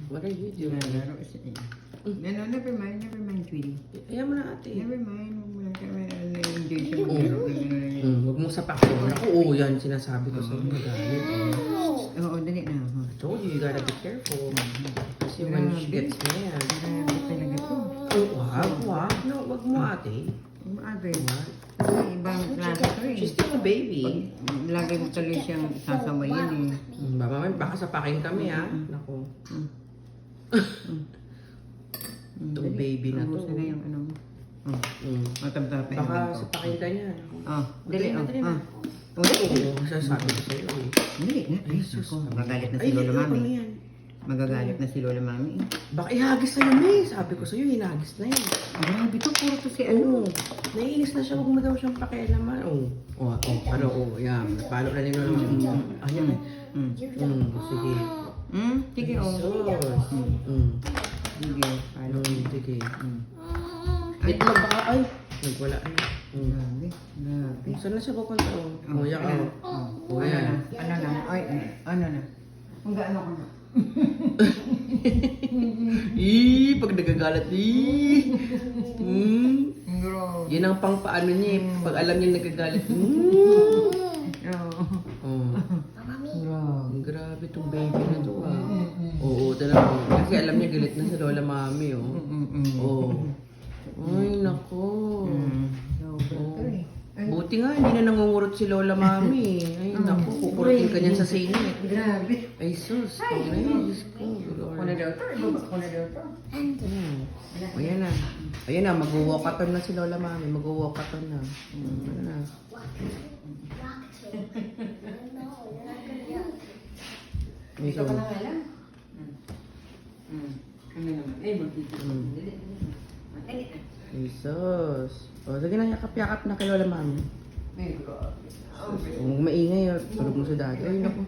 What are you doing? Nalaro siya. No, never mind, sweetie. Ayaw mo na ate. Never mind, huwag mo lang kami na-enjoy siya maglaro. Huwag mong sapakin. Ako, oo, yan sinasabi ko sa'yo. Magalit. Oo, dali na. I told you, you gotta be careful. Kasi when she gets mad. Grabe talaga to. Wag. No, wag mo ate. Ate, kasi ibang klase to eh. She's still a baby. Lagi mo tuloy siyang sasawayin eh. Baka sapakin kami ha. Naku. Itong baby na to. Ubusin na yung ano mo. Matabda pa yung Baka ganito. sapakin ka niya. Dali, Dali na. Ulit. Masasabi ko sa'yo eh. Dali na. Ay, sus. Magagalit na si Lola Mami. Magagalit na si Lola Mami. Baka ihagis na yun eh. Sabi ko sa'yo, hinagis na yun. Grabe to, puro to si ano. Naiinis na siya, huwag mo daw siyang pakialaman. Yan. Napalo na ni Lola Mami. Ayan. Sige. Sige, oh. Sige, follow. Sige. Wait lang baka, ay. Nagwala na. Grabe. Saan na siya pupunta? Yan ka. Yan. Ano na? Ay, ano na? Kung gaano ko na. Pag nagagalat, Grabe. Yan ang pang paano niya eh. Pag alam niya nagagalit, Grabe itong baby na to ah. Oo, talaga. Kasi alam niya galit na si Lola Mami Ay, nako. Buti nga, hindi na nangungurot si Lola Mami. Ay, naku, kukurutin ka niyan sa sine. Grabe. Ay, sus. Ay, Diyos ko. Kuna daw to? Ibaba ko na daw to? Ayan na. Ayan na, mag-walkathon na si Lola Mami. Mag-walkathon na. Ayan na. Ikaw ka na nga lang. Ano naman? Ay, magtitipon. Jesus. O, sige na, yakap-yakap na kay Lola Mami. Ay, grabe. Kung maingay, tulog mo sa dati. Ay, naku.